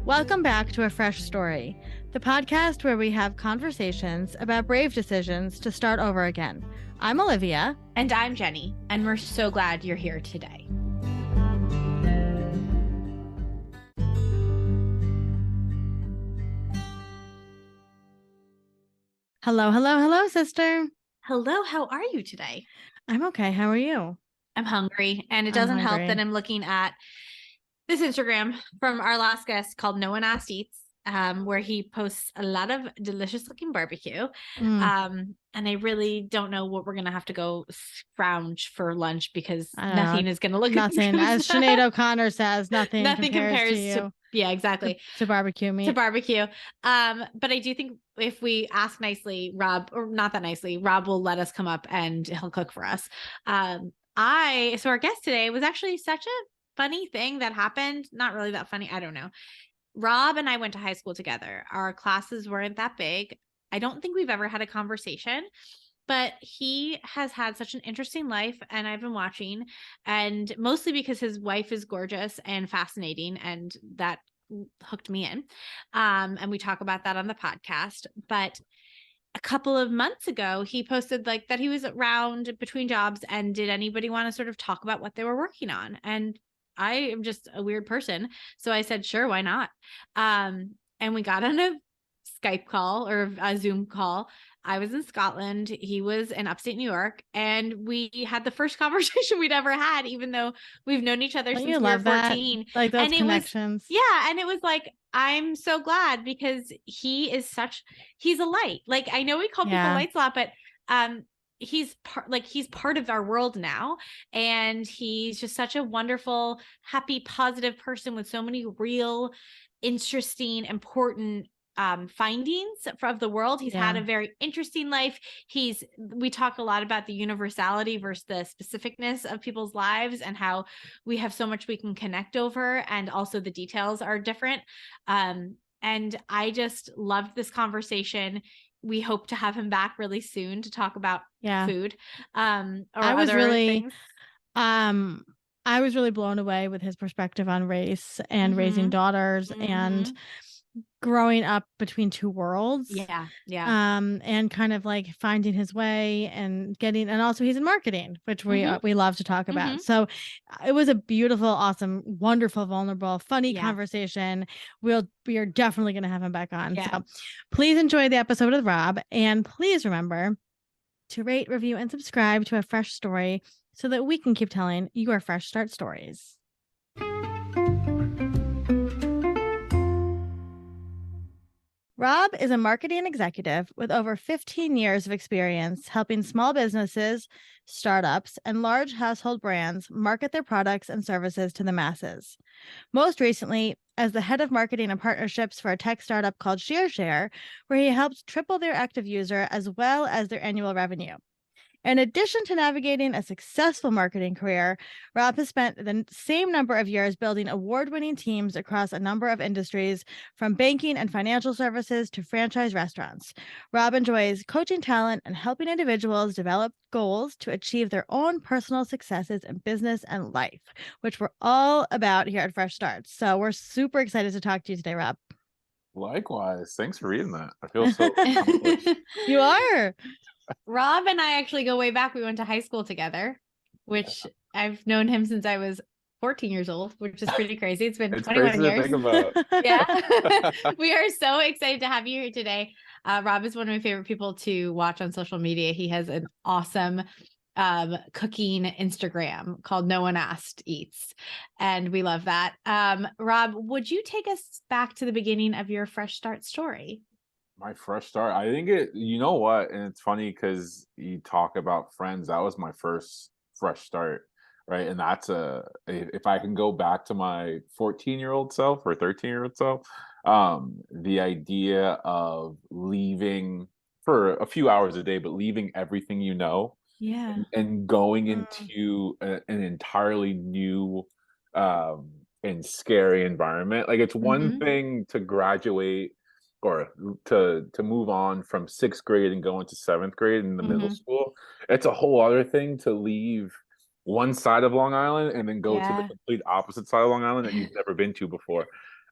Welcome back to A Fresh Story, the podcast where we have conversations about brave decisions to start over again. I'm Olivia. And I'm Jenny, and we're so glad you're here today. Hello, sister. Hello, how are you today? I'm okay. How are you? I'm hungry, and it doesn't help that I'm looking at this Instagram from our last guest called No One Asked Eats, where he posts a lot of delicious looking barbecue. And I really don't know what we're going to have to go scrounge for lunch because nothing is going to look nothing. As Sinead O'Connor says, nothing compares to you. Yeah, exactly. To barbecue meat. To barbecue. But I do think if we ask nicely, Rob, or not that nicely, Rob will let us come up and he'll cook for us. So our guest today was actually such a funny thing that happened. Not really that funny. I don't know. Rob and I went to high school together. Our classes weren't that big. I don't think we've ever had a conversation, but he has had such an interesting life, and I've been watching, and mostly because his wife is gorgeous and fascinating, and that hooked me in. And we talk about that on the podcast. But a couple of months ago, he posted like that he was around between jobs, and did anybody want to sort of talk about what they were working on? And I am just a weird person. So I said, sure, why not? And we got on a Skype call or a Zoom call. I was in Scotland. He was in upstate New York. And we had the first conversation we'd ever had, even though we've known each other since we were 14. Like those connections. And it was like, I'm so glad because he's a light. Like, I know we call people lights a lot, but he's part of our world now, and he's just such a wonderful, happy, positive person with so many real, interesting, important findings of the world. He's had a very interesting life. We talk a lot about the universality versus the specificness of people's lives, and how we have so much we can connect over, and also the details are different. And I just loved this conversation. We hope to have him back really soon to talk about food. I was really blown away with his perspective on race and raising daughters and growing up between two worlds. And kind of like finding his way and also he's in marketing, which we love to talk about. So it was a beautiful, awesome, wonderful, vulnerable, funny conversation. We are definitely going to have him back on. So please enjoy the episode with Rob, and please remember to rate, review, and subscribe to A Fresh Story so that we can keep telling your fresh start stories. Rob is a marketing executive with over 15 years of experience helping small businesses, startups, and large household brands market their products and services to the masses. Most recently, as the head of marketing and partnerships for a tech startup called ShearShare, where he helped triple their active user as well as their annual revenue. In addition to navigating a successful marketing career, Rob has spent the same number of years building award-winning teams across a number of industries, from banking and financial services to franchise restaurants. Rob enjoys coaching talent and helping individuals develop goals to achieve their own personal successes in business and life, which we're all about here at Fresh Starts. So we're super excited to talk to you today, Rob. Likewise. Thanks for reading that. I feel so accomplished. You are. Rob and I actually go way back. We went to high school together, which I've known him since I was 14 years old, which is pretty crazy. It's been 21 years. To think about. Yeah. We are so excited to have you here today. Rob is one of my favorite people to watch on social media. He has an awesome cooking Instagram called No One Asked Eats, and we love that. Rob, would you take us back to the beginning of your fresh start story? My fresh start, I think you know what, and it's funny because you talk about friends. That was my first fresh start, right? And that's if I can go back to my 14-year-old self or 13-year-old self, the idea of leaving for a few hours a day, but leaving everything you know, and going into an entirely new and scary environment. Like, it's one thing to graduate or to move on from 6th grade and go into 7th grade in the middle school. It's a whole other thing to leave one side of Long Island and then go to the complete opposite side of Long Island that you've never been to before.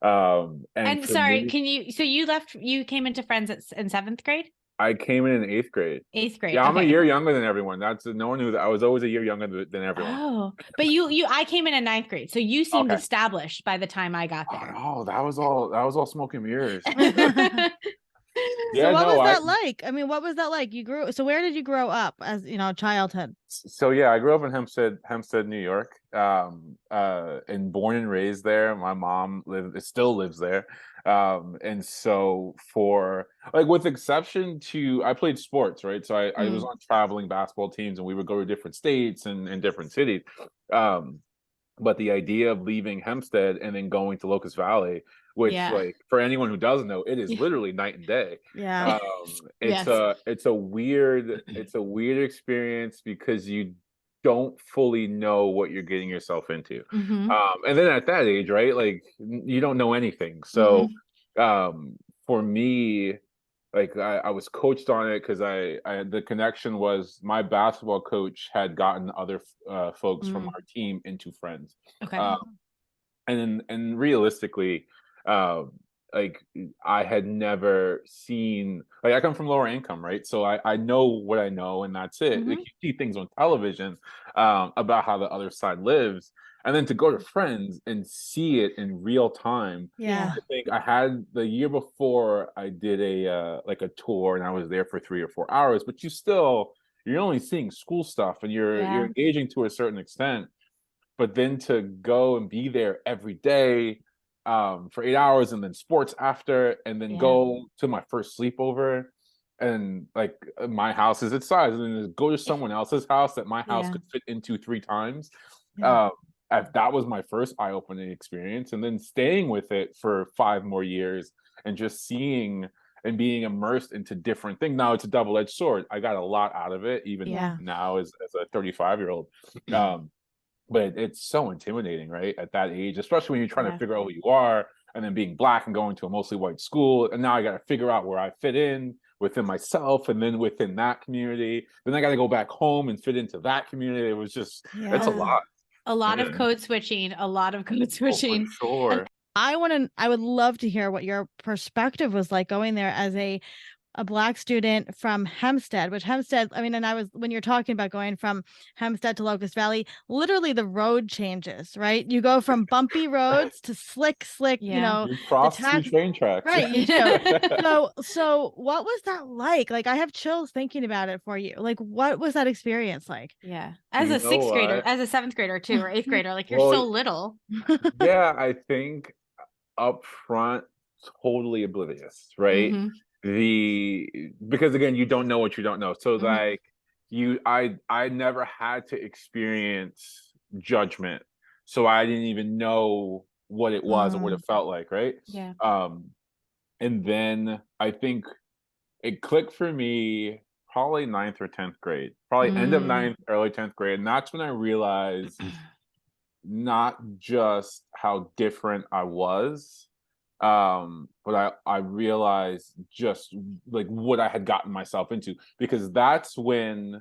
And And for sorry, me, you came into Friends in 7th grade? I came in 8th grade. 8th grade. Yeah, I'm a Okay. year younger than everyone. That's no one knew that. I was always a year younger than everyone. Oh, but I came in 9th grade, so you seemed Okay. established by the time I got Oh there. no, that was all smoke and mirrors. So Yeah, what no, was that like? I mean, what was that like? So where did you grow up as, childhood? so yeah, I grew up in Hempstead, New York. And born and raised there. My mom still lives there. And so for like, with exception to, I played sports, right? So I was on traveling basketball teams, and we would go to different states and different cities. Um, but the idea of leaving Hempstead and then going to Locust Valley, which, Yeah. like, for anyone who doesn't know, it is literally night and day. Yeah. It's Yes. a weird experience because you don't fully know what you're getting yourself into. Mhm. And then at that age, right, like, you don't know anything. So for me, like, I was coached on it because the connection was my basketball coach had gotten other folks from our team into Friends. Okay. Uh, and realistically, uh, like, I had never seen, like, I come from lower income, right? So I know what I know, and that's it. Like, you see things on television about how the other side lives, and then to go to Friends and see it in real time. Yeah. I think I had the year before, I did a tour, and I was there for 3 or 4 hours, but you're only seeing school stuff, and you're engaging to a certain extent. But then to go and be there every day for 8 hours, and then sports after, and then go to my first sleepover, and like, my house is its size, and then go to someone else's house that my house could fit into 3 times. Yeah. That was my first eye-opening experience, and then staying with it for 5 more years and just seeing and being immersed into different things. Now it's a double-edged sword. I got a lot out of it, even now as a 35-year-old. But it's so intimidating, right? At that age, especially when you're trying to figure out who you are, and then being Black and going to a mostly white school. And now I got to figure out where I fit in within myself, and then within that community. Then I got to go back home and fit into that community. It was just, it's a lot. A lot of code switching, a lot of code switching. For sure. I would love to hear what your perspective was like going there as a Black student from Hempstead, which Hempstead, I mean, and when you're talking about going from Hempstead to Locust Valley, literally the road changes, right? You go from bumpy roads to slick, You cross 2 train tracks. Right, you do. So what was that like? Like, I have chills thinking about it for you. Like, what was that experience like? Yeah. As a 6th grader, as a 7th grader too, or 8th grader, like, you're so little. Yeah, I think up front, totally oblivious, right? Because again, you don't know what you don't know. So like, I never had to experience judgment, so I didn't even know what it was or what it felt like, right? And then I think it clicked for me probably 9th or 10th grade, probably end of 9th, early 10th grade, and that's when I realized not just how different I was, but I realized just like what I had gotten myself into, because that's when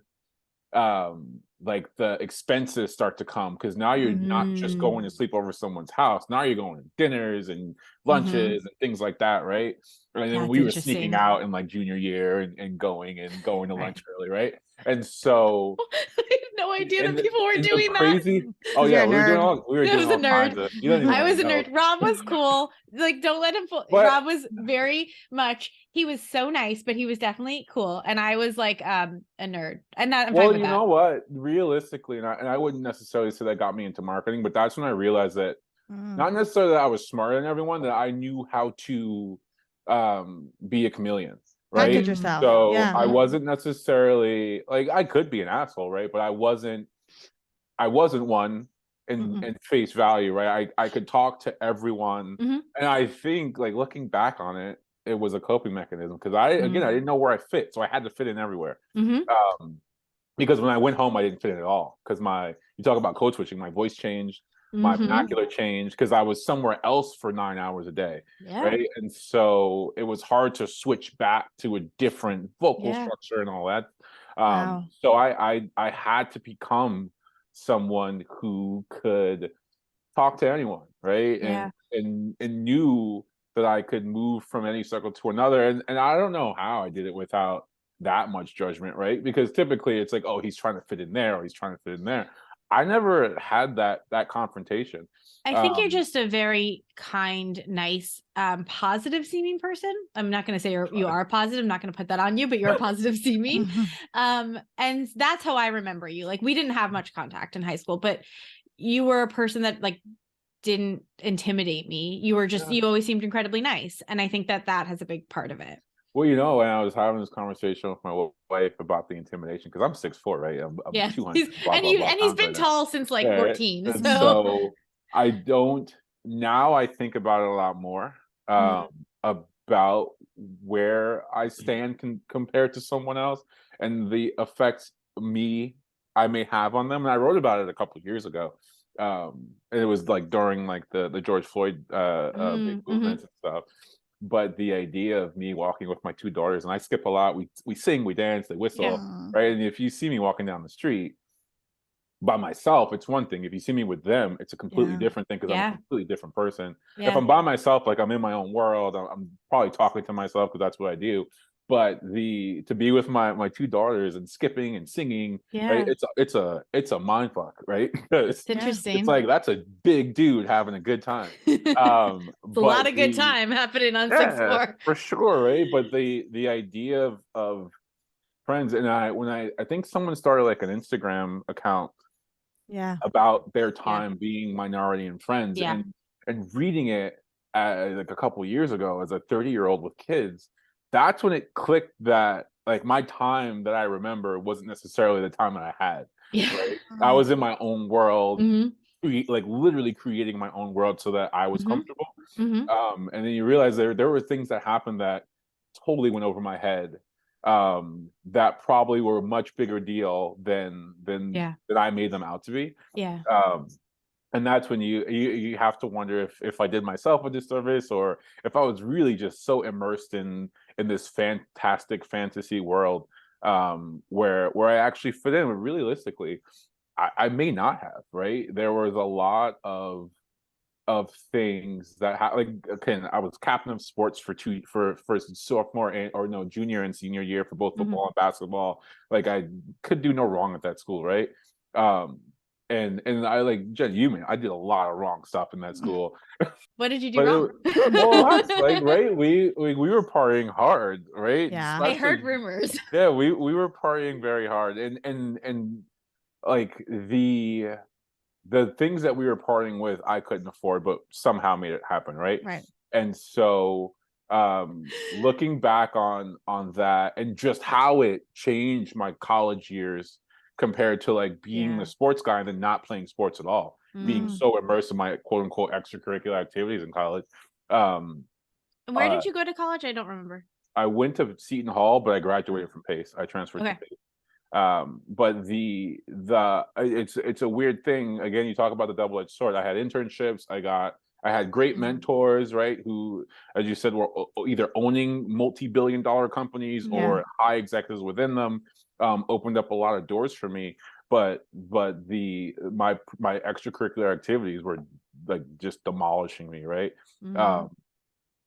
like, the expenses start to come, because now you're not just going to sleep over someone's house. Now you're going to dinners and lunches and things like that, right? And then we were sneaking out in like junior year, and going to lunch early, right? And so I had no idea that people were doing crazy. that. Oh yeah, You're a nerd. we were doing all kinds of. You don't even I was a know. nerd. Rob was cool. Like, don't let him fool. But- Rob was very much. He was so nice, but he was definitely cool. And I was like a nerd. And that I'm fine with you that. know what? Realistically, and I wouldn't necessarily say that got me into marketing, but that's when I realized that not necessarily that I was smarter than everyone, that I knew how to be a chameleon, right? Package yourself. So Yeah. I wasn't necessarily, like, I could be an asshole, right? But I wasn't one in face value, right? I could talk to everyone, and I think, like, looking back on it, it was a coping mechanism, because I didn't know where I fit, so I had to fit in everywhere. Because when I went home, I didn't fit in at all, because you talk about code switching, my voice changed, my vernacular changed, because I was somewhere else for 9 hours a day, right? And so it was hard to switch back to a different vocal structure and all that. So I had to become someone who could talk to anyone, right? and knew that I could move from any circle to another. And I don't know how I did it without that much judgment, right? Because typically it's like, oh, he's trying to fit in there, or he's trying to fit in there. I never had that confrontation. I think you're just a very kind, nice, positive seeming person. I'm not going to say you are positive. I'm not going to put that on you, but you're a positive seeming. And that's how I remember you. Like, we didn't have much contact in high school, but you were a person that like didn't intimidate me. You were just, you always seemed incredibly nice. And I think that has a big part of it. Well, when I was having this conversation with my wife about the intimidation, because I'm 6'4", right? I'm 200. And he's been tall since like 14. And so I don't, now I think about it a lot more, about where I stand compared to someone else and the effects I may have on them. And I wrote about it a couple of years ago. And it was like during like the George Floyd big movements and stuff. But the idea of me walking with my two daughters, and I skip a lot, we sing, we dance, they whistle, right? And if you see me walking down the street by myself, it's one thing. If you see me with them, it's a completely different thing, because I'm a completely different person. If I'm by myself, like I'm in my own world, I'm probably talking to myself, because that's what I do. But to be with my two daughters and skipping and singing, right? It's a mind fuck, right? It's interesting. It's like, that's a big dude having a good time. It's a lot of good time happening on 6'4". For sure, right? But the idea of friends, and I think someone started like an Instagram account about their time being minority and friends, and reading it like a couple years ago as a 30-year-old with kids. That's when it clicked that like my time that I remember wasn't necessarily the time that I had. Right? I was in my own world, like literally creating my own world so that I was comfortable. And then you realize there were things that happened that totally went over my head, that probably were a much bigger deal than I made them out to be. And that's when you have to wonder if I did myself a disservice, or if I was really just so immersed in this fantastic fantasy world, where I actually fit in. But realistically, I may not have, right? There was a lot of things that like, again, I was captain of sports for sophomore junior and senior year for both football and basketball. Like, I could do no wrong at that school, right? And I, like Jen, I did a lot of wrong stuff in that school. What did you do wrong? Like, right, we were partying hard, right? Yeah, I heard rumors. Yeah, we were partying very hard, and like the things that we were partying with, I couldn't afford, but somehow made it happen, right? Right. And so, looking back on that, and just how it changed my college years compared to like being the sports guy and then not playing sports at all, being so immersed in my quote unquote extracurricular activities in college. Where did you go to college? I don't remember. I went to Seton Hall, but I graduated from Pace. I transferred to Pace. But it's a weird thing. Again, you talk about the double-edged sword. I had internships. I had great mentors, right? Who, as you said, were either owning multi-billion-dollar companies or high executives within them. Opened up a lot of doors for me. But my extracurricular activities were like just demolishing me, right?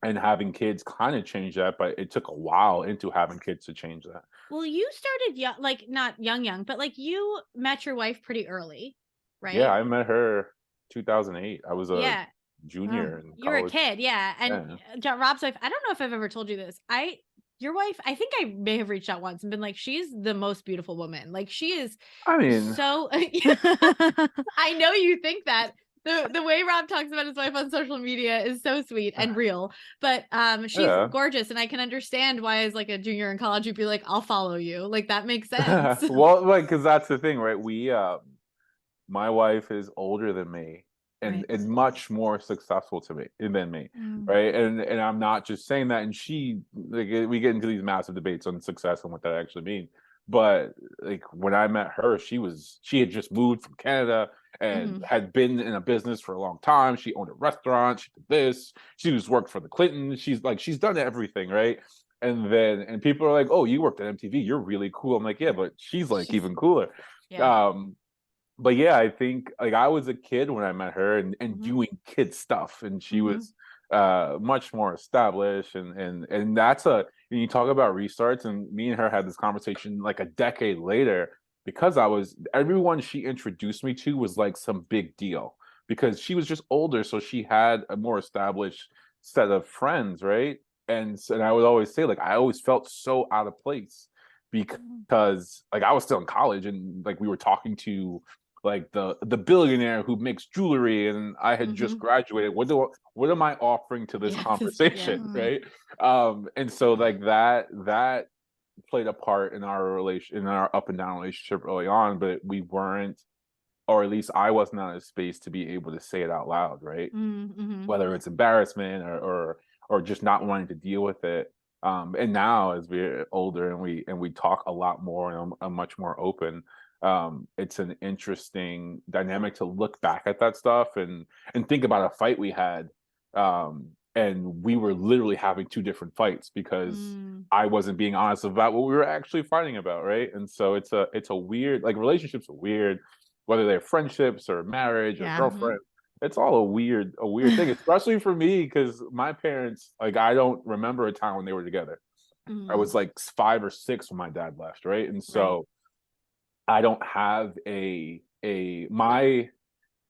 And having kids kind of changed that, but it took a while into having kids to change that. Well, you started young, like not young, but like you met your wife pretty early, right? Yeah, I met her 2008. I was a junior in college. You were a kid, And Rob's wife, I don't know if I've ever told you this. Your wife, I think I may have reached out once and been like, she's the most beautiful woman. Like, she is. I mean, so I know you think that. The way Rob talks about his wife on social media is so sweet and real, but she's gorgeous, and I can understand why, as like a junior in college, you'd be like, I'll follow you. Like, that makes sense. Well, like, because that's the thing, right? My wife is older than me and much more successful than me, right? And I'm not just saying that. And she, like, we get into these massive debates on success and what that actually means. But like, when I met her, she had just moved from Canada and had been in a business for a long time. She owned a restaurant. She did this. She was worked for the Clintons. She's done everything, right? And people are like, "Oh, you worked at MTV. You're really cool." I'm like, "Yeah, but she's like even cooler." but yeah, I think like I was a kid when I met her and Mhm. doing kid stuff, and she Mhm. was much more established, and that's a when you talk about restarts, and me and her had this conversation like a decade later, because I was everyone she introduced me to was like some big deal because she was just older, so she had a more established set of friends, right? And I would always say like I always felt so out of place Mhm. because like I was still in college and like we were talking to like the billionaire who makes jewelry, and I had just Mhm. graduated. What am I offering to this Yeah. Yeah. conversation, Mm. right? And so like that played a part in our relation in our up and down relationship early on, but we weren't, or at least I wasn't in a space to be able to say it out loud, right? Mhm. Whether it's embarrassment or just not wanting to deal with it. And now as we're older and we talk a lot more and I'm much more open, it's an interesting dynamic to look back at that stuff and think about a fight we had. And we were literally having two different fights because Mm. I wasn't being honest about what we were actually fighting about, right? And so it's a weird, like, relationships are weird, whether they're friendships or marriage or Yeah. Mhm. girlfriend. It's all a weird thing, especially for me because my parents, like, I don't remember a time when they were together. I Mhm. was like 5 or 6 when my dad left, right? And Right. so I don't have a my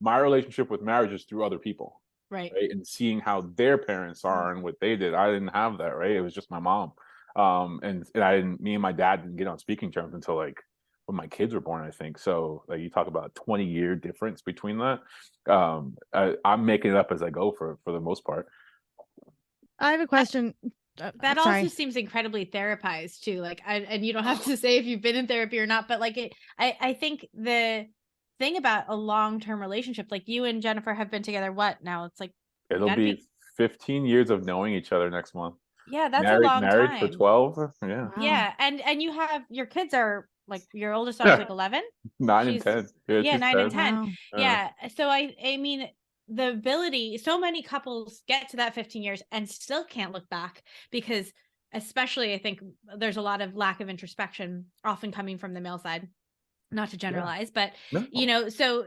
relationship with marriage is through other people, Right. right? And seeing how their parents Mm. are and what they did. I didn't have that, right? It was just my mom. And I didn't me and my dad didn't get on speaking terms until like when my kids were born, I think. So like you talk about a 20-year difference between that. I'm making it up as I go for the most part. I have a That question. that also Sorry. seems incredibly therapized too. Like, and you don't have to say if you've been in therapy or not, but like I think the thing about a long-term relationship, like you and Jennifer have been together, what now? It's like It'll gotta be be, 15 years of knowing each other next month. yeah, that's a Married long married for time. 12. Yeah. Wow. Yeah. And you have your kids are like your oldest daughter's like 11. 9 and She's 10. Yeah, yeah, she's 9 and 10. 10. Wow. Yeah. So I mean the ability, so many couples get to that 15 years and still can't look back because especially I think there's a lot of lack of introspection often coming from the male side, not to Yeah. generalize, but No. so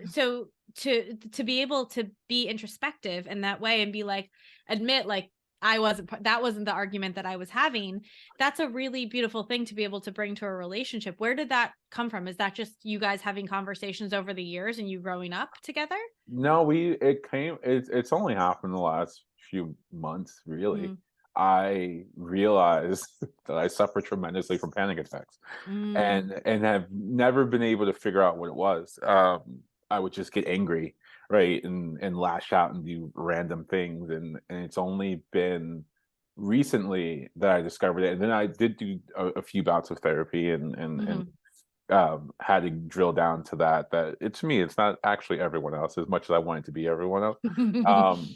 to be able to be introspective in that way and be like admit like I wasn't that wasn't the argument that I was having. That's a really beautiful thing to be able to bring to a relationship. Where did that come from? Is that just you guys having conversations over the years and you growing up together? No, it's only happened the last few months, really. Mm. I realized that I suffer tremendously from panic attacks Mm. and have never been able to figure out what it was. I would just get angry, right, and lash out and do random things, and it's only been recently that I discovered it. And then I did do a few bouts of therapy and Mhm. had to drill down to that it's me, it's not actually everyone else as much as I want it to be everyone else. Um,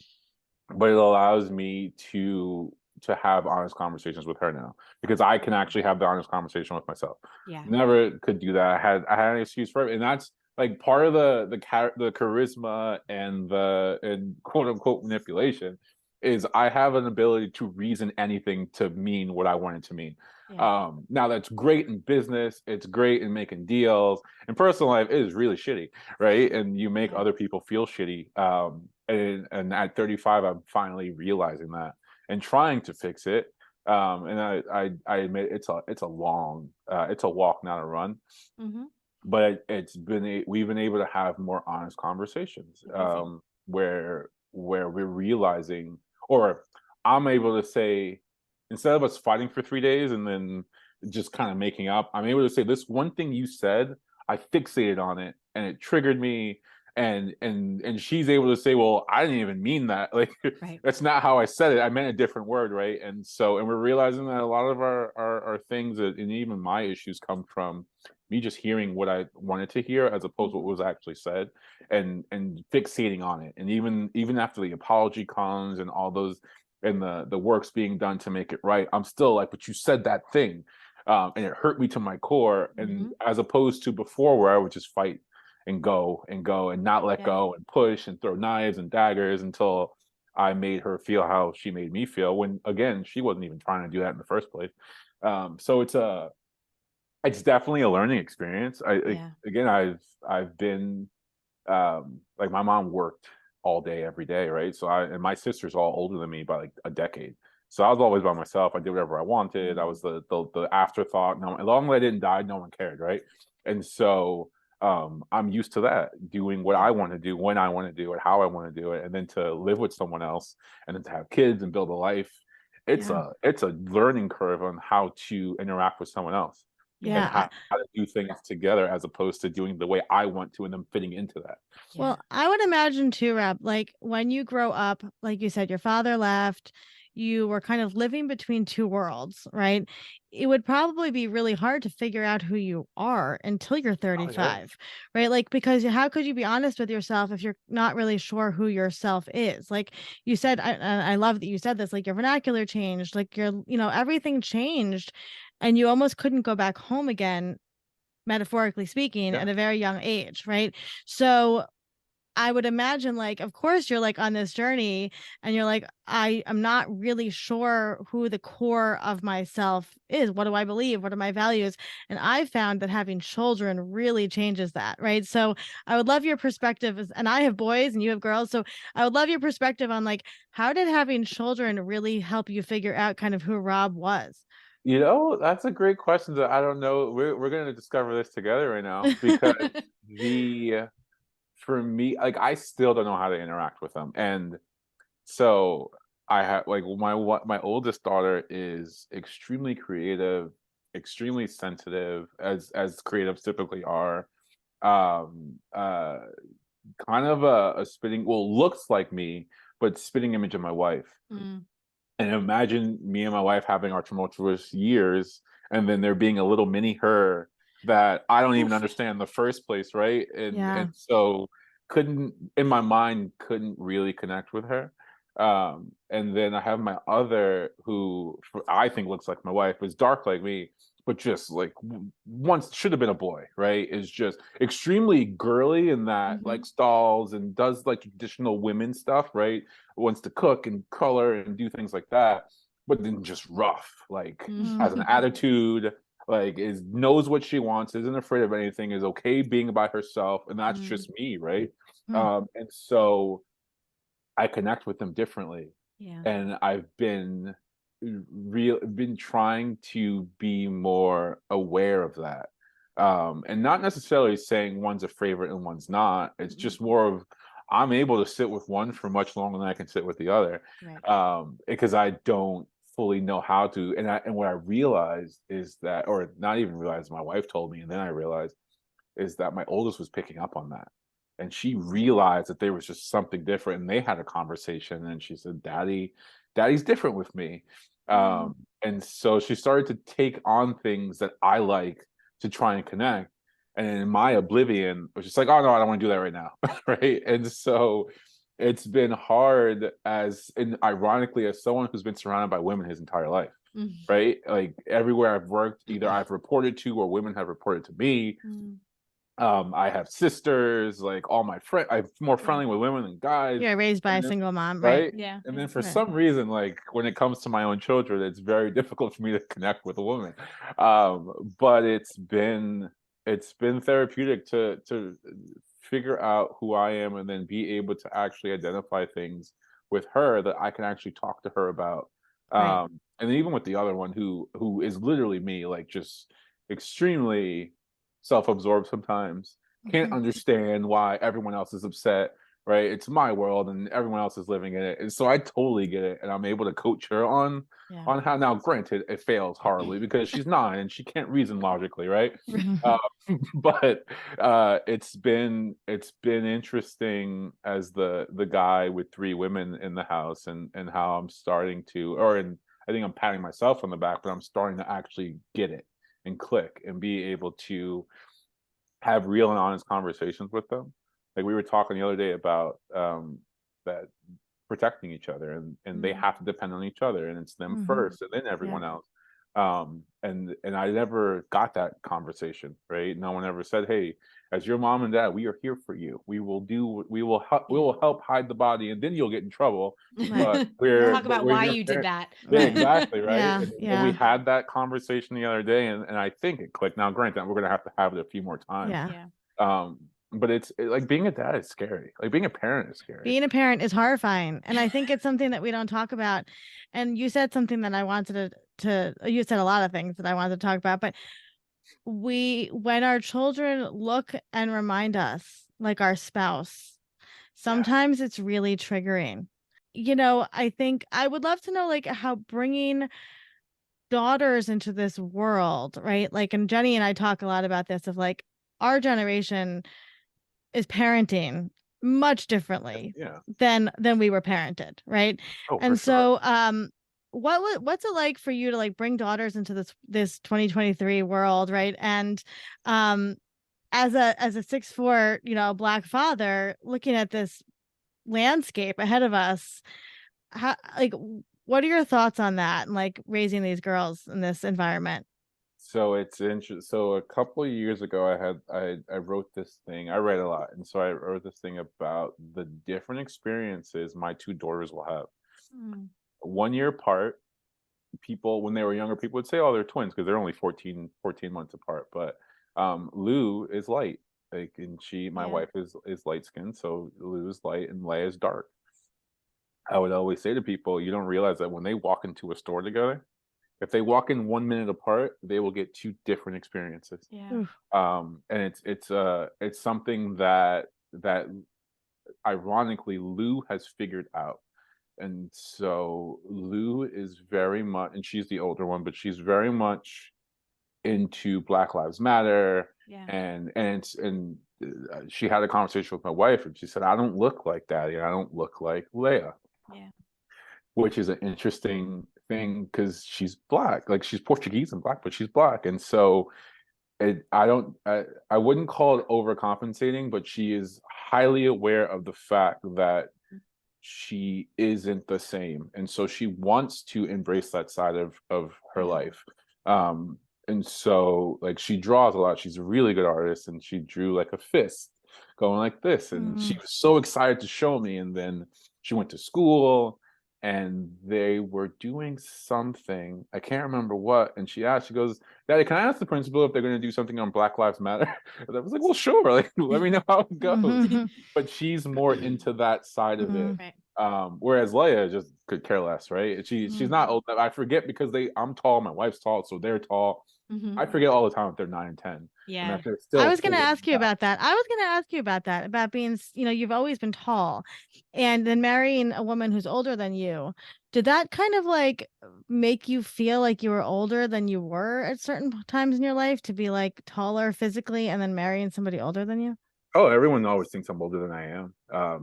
but it allows me to have honest conversations with her now because I can actually have the honest conversation with myself. Yeah. Never could do that. I had an excuse for it, and that's like part of the charisma and the and quote unquote manipulation is I have an ability to reason anything to mean what I want it to mean. Yeah. Now that's great in business, it's great in making deals. In personal life, it is really shitty, right? And you make Yeah. other people feel shitty. And at 35, I'm finally realizing that and trying to fix it. And I admit it's a long it's a walk, not a run. Mhm. But we've been able to have more honest conversations Amazing. where we're realizing, or I'm able to say, instead of us fighting for 3 days and then just kind of making up, I'm able to say this one thing you said, I fixated on it and it triggered me, and she's able to say, well, I didn't even mean that. Like, Right. that's not how I said it. I meant a different word, right? And we're realizing that a lot of our things and even my issues come from me just hearing what I wanted to hear as opposed to what Mhm. was actually said, and fixating on it. And even after the apology comes and all those and the work's being done to make it right, I'm still like, but you said that thing. And it hurt me to my core. And Mhm. as opposed to before where I would just fight and go and not let Yeah. go and push and throw knives and daggers until I made her feel how she made me feel when again she wasn't even trying to do that in the first place. So it's definitely a learning experience. Yeah. Again, I've been like my mom worked all day every day, right? So and my sister's all older than me by like a decade. So I was always by myself. I did whatever I wanted. I was the afterthought. No, as long as I didn't die, no one cared, right? And so I'm used to that, doing what I want to do, when I want to do it, how I want to do it, and then to live with someone else, and then to have kids and build a life. It's a learning curve on how to interact with someone else and Yeah. how to do things together, as opposed to doing the way I want to and then fitting into that. Well, I would imagine too, Rob, like when you grow up, like you said, your father left, you were kind of living between two worlds, right? It would probably be really hard to figure out who you are until you're Oh, yeah. 35, right? Like, because how could you be honest with yourself if you're not really sure who yourself is? Like you said, I love that you said this, like your vernacular changed, like everything changed, and you almost couldn't go back home again, metaphorically speaking, Yeah. at a very young age, right? So I would imagine, like, of course, you're like on this journey and you're like, I'm not really sure who the core of myself is. What do I believe? What are my values? And I found that having children really changes that, right? So I would love your perspective. And I have boys and you have girls. So I would love your perspective on, like, how did having children really help you figure out kind of who Rob was? That's a great question that I don't know. We're going to discover this together right now, because the for me, like, I still don't know how to interact with them. And so I have, like, my oldest daughter is extremely creative, extremely sensitive, as creatives typically are. Um, uh, Kind of a spitting, well, looks like me, but spitting image of my wife. Mm. And imagine me and my wife having our tumultuous years, and then there being a little mini her that I don't even understand in the first place, right? And so couldn't, in my mind, couldn't really connect with her. And then I have my other, who I think looks like my wife, is dark like me, but just like once should have been a boy, right? Is just extremely girly in that, like, stalls and does like traditional women stuff, right? Wants to cook and color and do things like that, but then just rough, like, has an attitude, like, knows what she wants, isn't afraid of anything, is okay being by herself, and that's just me, right? And so I connect with them differently. Yeah. And I've been trying to be more aware of that. And not necessarily saying one's a favorite and one's not. It's just more of, I'm able to sit with one for much longer than I can sit with the other. Right. Because I don't fully know how to. And what I realized is that, or not even realized, my wife told me, and then I realized, is that my oldest was picking up on that. And she realized that there was just something different. And they had a conversation, and she said, Daddy's different with me. And so she started to take on things that I like to try and connect. And in my oblivion, it was just like, oh no, I don't want to do that right now. Right. And so it's been hard, and ironically, as someone who's been surrounded by women his entire life. Right. Like, everywhere I've worked, either I've reported to or women have reported to me. I have sisters, like, all my friends, I'm more friendly with women than guys. You're raised by a single mom, right? Yeah. And then for some reason, like, when it comes to my own children, it's very difficult for me to connect with a woman. But it's been therapeutic to figure out who I am, and then be able to actually identify things with her that I can actually talk to her about. And then even with the other one, who is literally me, like, just extremely self-absorbed sometimes, can't understand why everyone else is upset, right? It's my world and everyone else is living in it. And so I totally get it. And I'm able to coach her on how, now granted, it fails horribly because she's 9 and she can't reason logically, right? But it's been interesting as the guy with 3 women in the house, and how I'm starting to, I think I'm patting myself on the back, but I'm starting to actually get it and click and be able to have real and honest conversations with them. Like, we were talking the other day about that protecting each other, and they have to depend on each other, and it's them first and then everyone else. And I never got that conversation, right? No one ever said, hey, as your mom and dad, we are here for you. We will help hide the body, and then you'll get in trouble. But talk about why you did that. Yeah, exactly, right? And we had that conversation the other day, and I think it clicked. Now, granted, we're gonna have to have it a few more times. but like being a dad is scary. Like being a parent is scary. Being a parent is horrifying. And I think it's something that we don't talk about. And you said something that I wanted you said a lot of things that I wanted to talk about, but when our children look and remind us like our spouse, sometimes it's really triggering. I think I would love to know like how bringing daughters into this world, right? Like, and Jenny and I talk a lot about this of like our generation is parenting much differently than we were parented, right? Oh, for And sure. so what's it like for you to like bring daughters into this 2023 world, right? And as a 6'4", Black father looking at this landscape ahead of us, how, like, what are your thoughts on that and like raising these girls in this environment? So it's interesting. So a couple of years ago, I wrote this thing. I read a lot, and so I wrote this thing about the different experiences my two daughters will have. 1 year apart. People, when they were younger, people would say, "Oh, they're twins," because they're only 14 months apart. But Lou is light, like, and my wife is light skinned, so Lou is light and Leia is dark. I would always say to people, you don't realize that when they walk into a store together, if they walk in 1 minute apart, they will get two different experiences. Yeah. And it's something that ironically Lou has figured out. And so Lou is very much, and she's the older one, but she's very much into Black Lives Matter. Yeah. And she had a conversation with my wife, and she said, "I don't look like Daddy, and I don't look like Leia." Yeah. Which is an interesting thing because she's Black, like she's Portuguese and Black, but she's Black, and so I wouldn't call it overcompensating, but she is highly aware of the fact that she isn't the same, and so she wants to embrace that side of her life. And so like she draws a lot. She's a really good artist, and she drew like a fist going like this, and she was so excited to show me. And then she went to school, and they were doing something, I can't remember what, and she goes, "Daddy, can I ask the principal if they're going to do something on Black Lives Matter?" And I was like, "Well, sure, like let me know how it goes." But she's more into that side of it. Right. Whereas Leia just could care less, right? She's not old. I forget because I'm tall, my wife's tall, so they're tall. I forget all the time if they're 9 and 10. Yeah. And that they're still I was going to ask you out. about that. I was going to ask you about that, about being, you've always been tall and then marrying a woman who's older than you. Did that kind of like make you feel like you were older than you were at certain times in your life, to be like taller physically and then marrying somebody older than you? Oh, everyone always thinks I'm older than I am.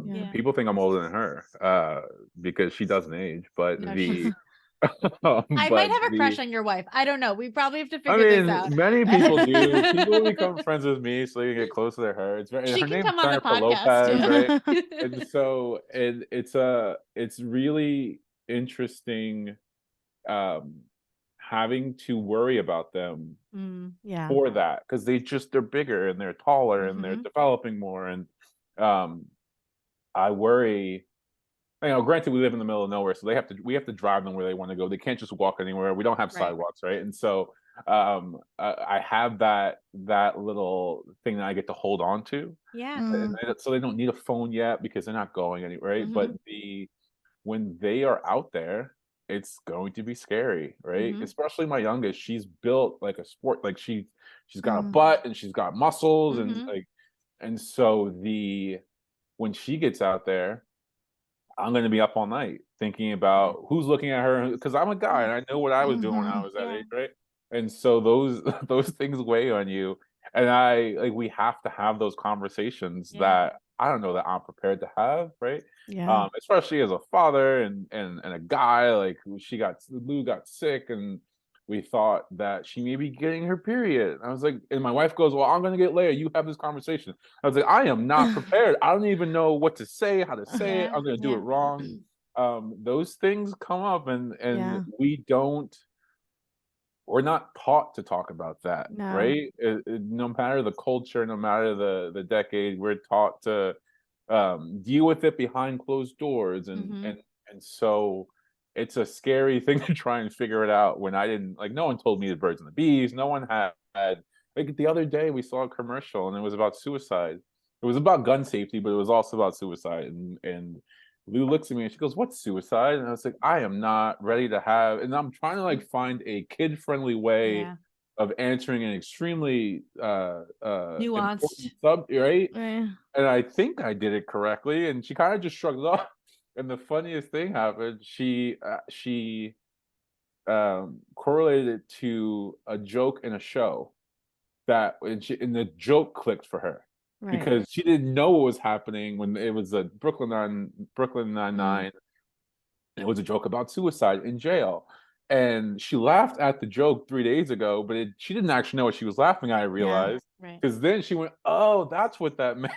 Yeah. People think I'm older than her because she doesn't age. But No, the I might but have a crush on your wife. I don't know. We probably have to I figure this out. mean, many people do. People become friends with me so they can get closer to her. It's She her can name's come on the Jennifer podcast Lopez, right? too. And so it's really interesting having to worry about them Yeah. for that, because they're bigger and they're taller and they're developing more. And I worry, granted, we live in the middle of nowhere, so we have to drive them where they want to go. They can't just walk anywhere. We don't have sidewalks, right? And so I have that little thing that I get to hold on to. Yeah. So they don't need a phone yet because they're not going anywhere, right? But when they are out there, it's going to be scary, right? Especially my youngest. She's built like a sport, like she's got a butt and she's got muscles, and like, and so when she gets out there, I'm going to be up all night thinking about who's looking at her, because I'm a guy and I know what I was doing when I was that age, right? And so those things weigh on you, and we have to have those conversations that I don't know that I'm prepared to have, right? Yeah. Especially as a father and a guy. Like Lou got sick, and we thought that she may be getting her period. I was like, and my wife goes, "Well, I'm gonna get Leia. You have this conversation." I was like, I am not prepared. I don't even know what to say, how to say it. I'm gonna do it wrong. Those things come up, and we're not taught to talk about that, right? No matter the culture, no matter the decade, we're taught to deal with it behind closed doors, and so it's a scary thing to try and figure it out when I didn't, like, no one told me the birds and the bees. No one had like, the other day we saw a commercial and it was about suicide, it was about gun safety, but it was also about suicide. And Lou looks at me and she goes, "What's suicide?" And I was like, "I am not ready to have," and I'm trying to like find a kid-friendly way Yeah. of answering an extremely Nuanced. important right? Right. And I think I did it correctly. And she kind of just shrugged it off. And the funniest thing happened. She correlated it to a joke in a show and the joke clicked for her Right. because she didn't know what was happening when it was a Brooklyn Nine-Nine. It was a joke about suicide in jail. And she laughed at the joke 3 days ago, but she didn't actually know what she was laughing at, I realized. Right. Because then she went, "Oh, that's what that meant."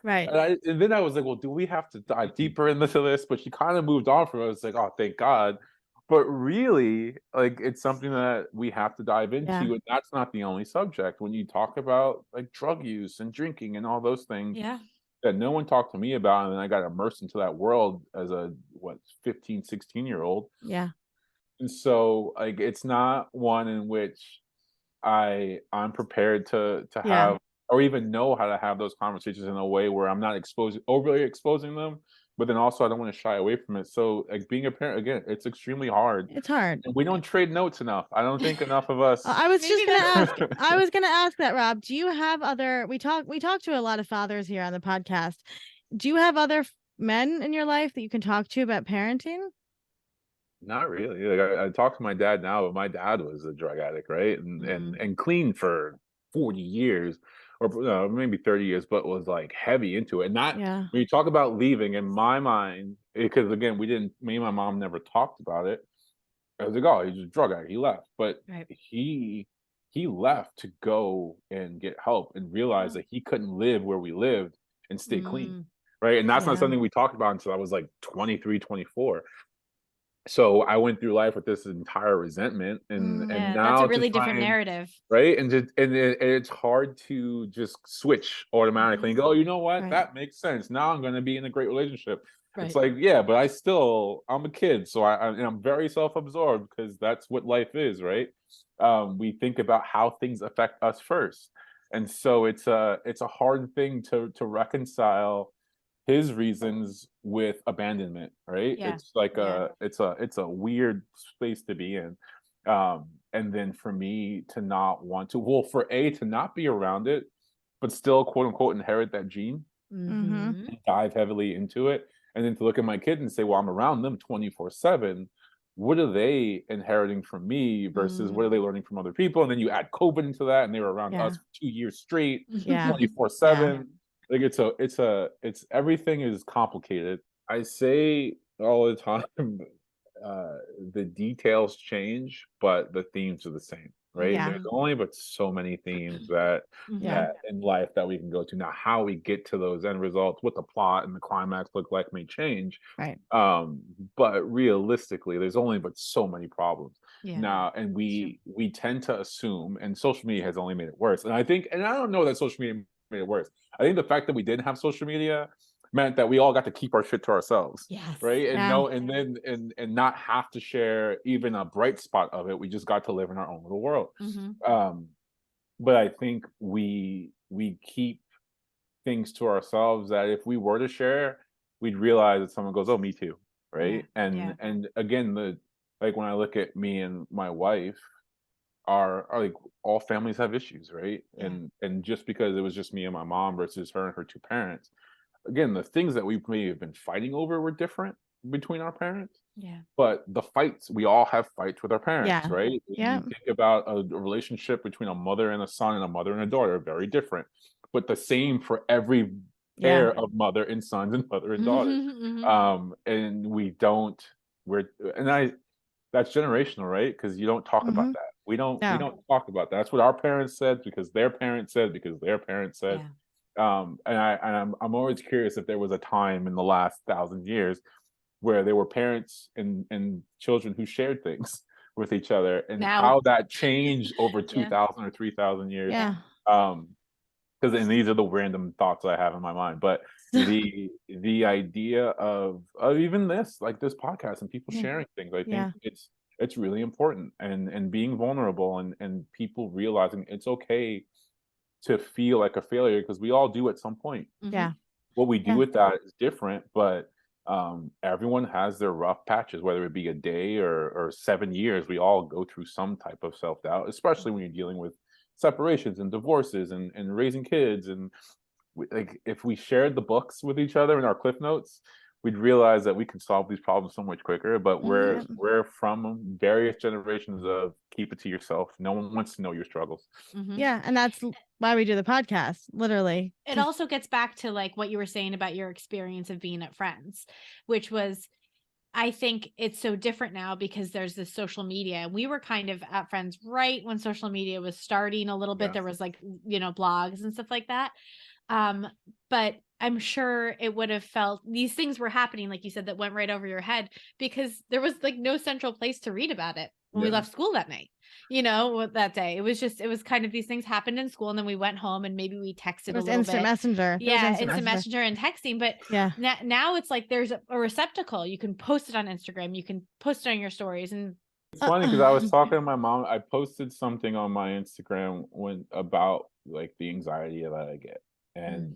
Right. And then I was like, "Well, do we have to dive deeper into this?" But she kind of moved on from it. I was like, "Oh, thank God." But really, like, it's something that we have to dive into, Yeah. and that's not the only subject. When you talk about like drug use and drinking and all those things Yeah. that no one talked to me about, and then I got immersed into that world as a 15, 16-year-old. Yeah. And so like it's not one in which I'm prepared to Yeah. have or even know how to have those conversations in a way where I'm not overly exposing them, but then also I don't want to shy away from it. So like being a parent again, it's extremely hard. It's hard. And we don't trade notes enough. I don't think enough of us. I was just Maybe gonna that's ask. I was gonna ask that, Rob. Do you have other? We talk to a lot of fathers here on the podcast. Do you have other men in your life that you can talk to about parenting? Not really. Like I talk to my dad now, but my dad was a drug addict, right? And clean for 40 years or maybe 30 years, but was like heavy into it. And that Yeah. when you talk about leaving, in my mind, because again, me and my mom never talked about it. I was like, "Oh, he's a drug addict. He left." But Right. he left to go and get help and realize that he couldn't live where we lived and stay clean. Right. And that's not Yeah. something we talked about until I was like 23, 24. So I went through life with this entire resentment and Yeah, that's now a to really try different narrative. right? And it's hard to just switch automatically and go, "Oh, you know what? Right. That makes sense. Now I'm gonna be in a great relationship." It's Right. like, yeah, but I'm a kid, so and I'm very self-absorbed because that's what life is, right? We think about how things affect us first. And so it's a hard thing to reconcile his reasons with abandonment, right? Yeah. It's like Yeah. it's a weird space to be in. And then for me to not want to, well, to not be around it, but still quote unquote inherit that gene Mm-hmm. Mhm. and dive heavily into it. And then to look at my kid and say, well, I'm around them 24/7. What are they inheriting from me versus what are they learning from other people? And then you add COVID into that, and they were around Yeah. us for 2 years straight, Yeah. 24/7. Like it's everything is complicated. I say all the time, uh, the details change, but the themes are the same, right? Yeah. There's only but so many themes that Yeah. in life that we can go to. Now, how we get to those end results, what the plot and the climax look like may change. Right. But realistically, there's only but so many problems. Yeah. Now, and we tend to assume, and social media has only made it worse. And I don't know that social media made it worse. I think the fact that we didn't have social media meant that we all got to keep our shit to ourselves. Yes. Right. And Yeah. no, and then and not have to share even a bright spot of it. We just got to live in our own little world. But I think we keep things to ourselves that if we were to share, we'd realize that someone goes, "Oh, me too." Right. Yeah. And again, like when I look at me and my wife, are like all families have issues, right? Yeah. And just because it was just me and my mom versus her and her two parents, again, the things that we may have been fighting over were different between our parents, Yeah. but the fights, we all have fights with our parents, Yeah. right? Yeah. You think about a relationship between a mother and a son and a mother and a daughter, very different, but the same for every Yeah. pair of mother and sons and mother and daughters. And we don't, we're, and I, that's generational, right? Because you don't talk about Mhm. that. We No. don't talk about that. That's what our parents said because their parents said because their parents said. I'm always curious if there was a time in the last 1,000 years where there were parents and children who shared things with each other and Now- how that changed over Yeah. 2,000 or 3,000 years. Yeah. Because and these are the random thoughts I have in my mind, but the idea of even this, like this podcast and people Yeah. sharing things, I think Yeah. it's really important and being vulnerable and people realizing it's okay to feel like a failure, because we all do at some point. Yeah. What we do Yeah. with that is different, but everyone has their rough patches, whether it be a day or 7 years. We all go through some type of self-doubt, especially when you're dealing with separations and divorces and raising kids. And like, if we shared the books with each other in our cliff notes, we'd realize that we can solve these problems so much quicker. But we're from various generations of keep it to yourself. No one wants to know your struggles. Yeah, and that's why we do the podcast, literally. It also gets back to like what you were saying about your experience of being at Friends, which was, I think it's so different now because there's this social media. We were kind of at Friends right when social media was starting a little bit. Yeah. There was like, blogs and stuff like that. But I'm sure it would have felt these things were happening, like you said, that went right over your head because there was like no central place to read about it when we left school that night, that day. It was kind of these things happened in school, and then we went home and maybe we texted a little instant bit. messenger. Yeah, instant messenger and texting. But now it's like there's a receptacle. You can post it on Instagram. You can post it on your stories. And it's funny because I was talking to my mom. I posted something on my Instagram about like the anxiety that I get. And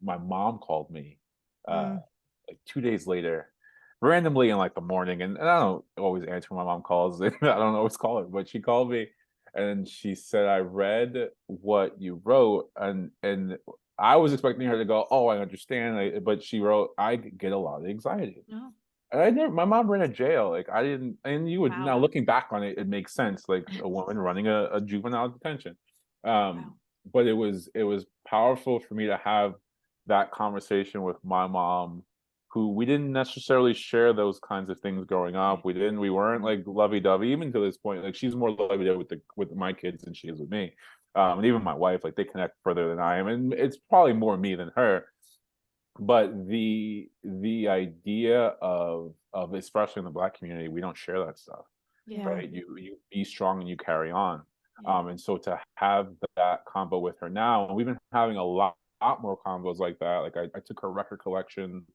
my mom called me like 2 days later, randomly in like the morning, and I don't always answer when my mom calls. I don't always call her, but she called me and she said, I read what you wrote, and I was expecting her to go, oh, I understand, but she wrote, I get a lot of anxiety. No. And my mom ran a jail. Like, I didn't, and you would, now looking back on it, it makes sense. Like a woman running a juvenile detention. But it was powerful for me to have that conversation with my mom, who we didn't necessarily share those kinds of things growing up. We weren't like lovey-dovey, even to this point. Like, she's more lovey-dovey with my kids than she is with me. And even my wife, like, they connect further than I am. And it's probably more me than her. But the idea of especially in the Black community, we don't share that stuff. Right? You be strong and you carry on. And so to have that combo with her now, and we've been having a lot more combos like that. Like, I took her record collection,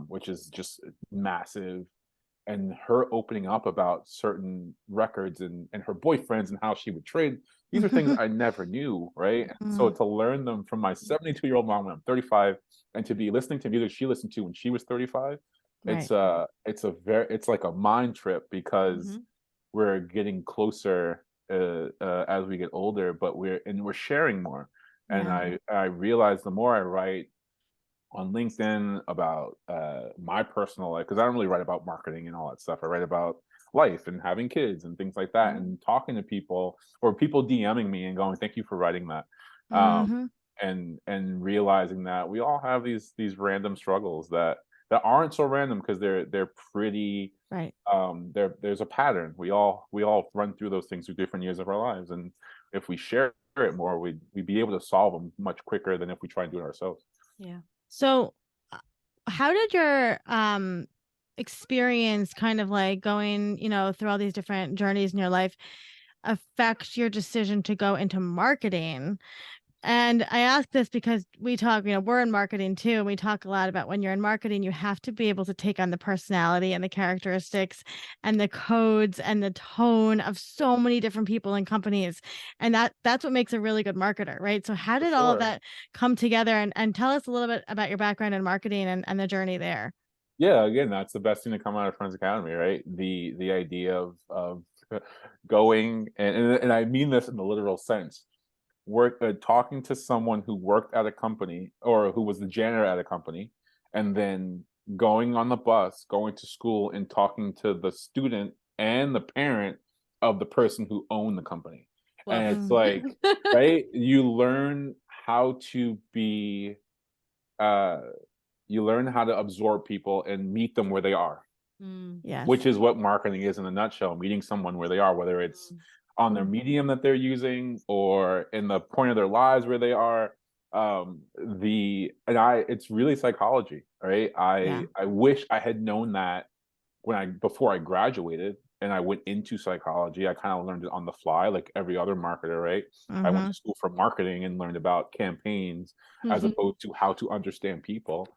which is just massive, and her opening up about certain records and her boyfriends and how she would trade. These are things I never knew, right? And so to learn them from my 72-year-old mom when I'm 35, and to be listening to music she listened to when she was 35, it's like a mind trip, because we're getting closer as we get older, but we're sharing more. And I realize the more I write on LinkedIn about my personal life, because I don't really write about marketing and all that stuff. I write about life and having kids and things like that, and talking to people, or people DMing me and going, thank you for writing that. And realizing that we all have these random struggles that aren't so random, because they're pretty right. There's a pattern. We all run through those things through different years of our lives, and if we share it more, we'd be able to solve them much quicker than if we try and do it ourselves. Yeah. So how did your experience, kind of like going, through all these different journeys in your life, affect your decision to go into marketing? And I ask this because we talk, we're in marketing too. And we talk a lot about when you're in marketing, you have to be able to take on the personality and the characteristics and the codes and the tone of so many different people and companies. And that's what makes a really good marketer, right? So how did all of that come together? And tell us a little bit about your background in marketing and the journey there. Yeah, again, that's the best thing to come out of Friends Academy, right? The idea of going, and I mean this in the literal sense, talking to someone who worked at a company, or who was the janitor at a company, and then going on the bus, going to school, and talking to the student and the parent of the person who owned the company. And it's like, right? You learn how to be, you learn how to absorb people and meet them where they are. Yes. Which is what marketing is in a nutshell: meeting someone where they are, whether it's on their medium that they're using, or in the point of their lives where they are. It's really psychology, right? I wish I had known that before I graduated and I went into psychology. I kind of learned it on the fly, like every other marketer, right? I went to school for marketing and learned about campaigns as opposed to how to understand people.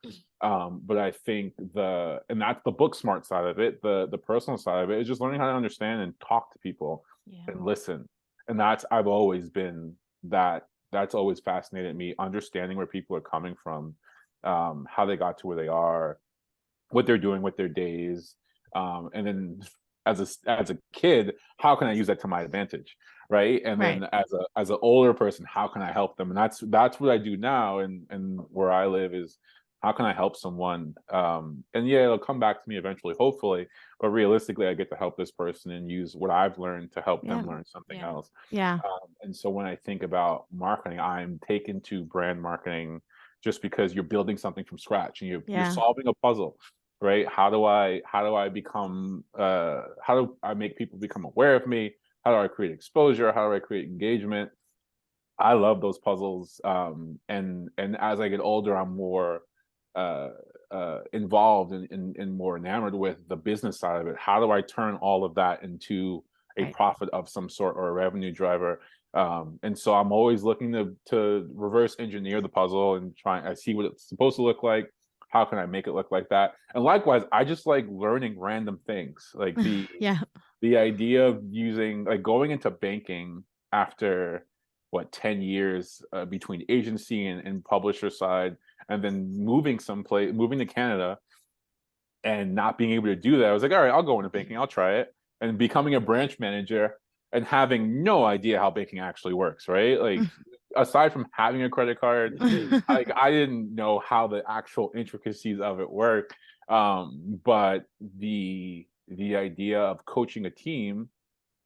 But I think and that's the book smart side of it. The personal side of it is just learning how to understand and talk to people and listen. And I've always been that that's always fascinated me, understanding where people are coming from, how they got to where they are, what they're doing with their days, and then as a kid, how can I use that to my advantage, right? And Right. then as an older person, how can I help them? And that's what I do now, and where I live is how can I help someone? And yeah, it'll come back to me eventually, hopefully. But realistically, I get to help this person and use what I've learned to help Yeah. them learn something Yeah. else. Yeah. And so when I think about marketing, I'm taken to brand marketing just because you're building something from scratch and you're Yeah. solving a puzzle, right? How do I become how do I make people become aware of me? How do I create exposure? How do I create engagement? I love those puzzles. And as I get older, I'm more uh involved and more enamored with the business side of it. How do I turn all of that into a Right. profit of some sort or a revenue driver? And so I'm always looking to reverse engineer the puzzle and I see what it's supposed to look like. How can I make it look like that? And likewise, I just like learning random things, like Yeah. the idea of using, like, going into banking after what, 10 years between agency and publisher side, and then moving to Canada and not being able to do that. I was like, all right, I'll go into banking, I'll try it. And becoming a branch manager and having no idea how banking actually works, right? Like, aside from having a credit card, like, I didn't know how the actual intricacies of it work. But the idea of coaching a team,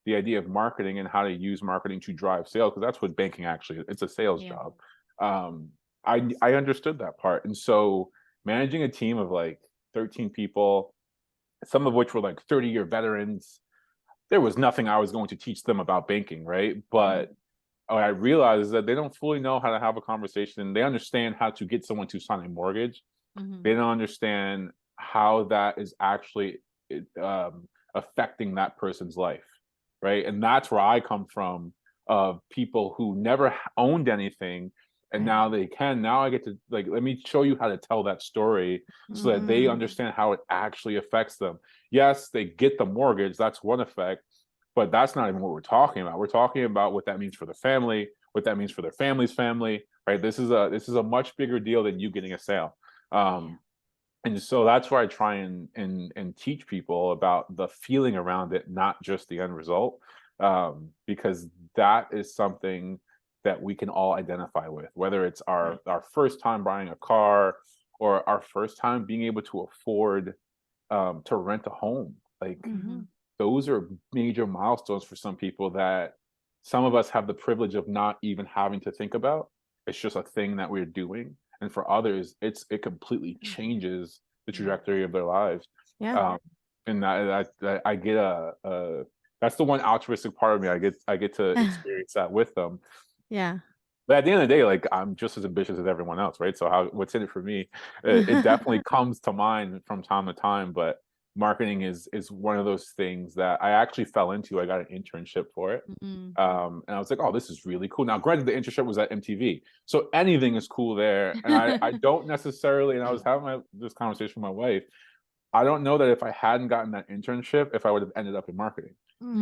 the idea of marketing and how to use marketing to drive sales, because that's what banking actually is. It's a sales Yeah. job. I understood that part. And so managing a team of like 13 people, some of which were like 30-year veterans, there was nothing I was going to teach them about banking, right? But what I realized is that they don't fully know how to have a conversation. They understand how to get someone to sign a mortgage. They don't understand how that is actually affecting that person's life, right? And that's where I come from, of people who never owned anything, and Right. now they can. Now I get to, like, let me show you how to tell that story so that they understand how it actually affects them. Yes, they get the mortgage, that's one effect, but that's not even what we're talking about. We're talking about what that means for the family, what that means for their family's family, right? This is a much bigger deal than you getting a sale. And so that's where I try and teach people about the feeling around it, not just the end result, because that is something that we can all identify with, whether it's our first time buying a car or our first time being able to afford to rent a home. Like, those are major milestones for some people that some of us have the privilege of not even having to think about. It's just a thing that we're doing. And for others, it completely changes the trajectory of their lives. Yeah. And I get that's the one altruistic part of me. I get to experience that with them. Yeah. But at the end of the day, like, I'm just as ambitious as everyone else, right? So what's in it for me? It definitely comes to mind from time to time. But marketing is one of those things that I actually fell into. I got an internship for it, and I was like, oh, this is really cool. Now, granted, the internship was at MTV, so anything is cool there. And I don't necessarily. And I was having this conversation with my wife. I don't know that if I hadn't gotten that internship, if I would have ended up in marketing.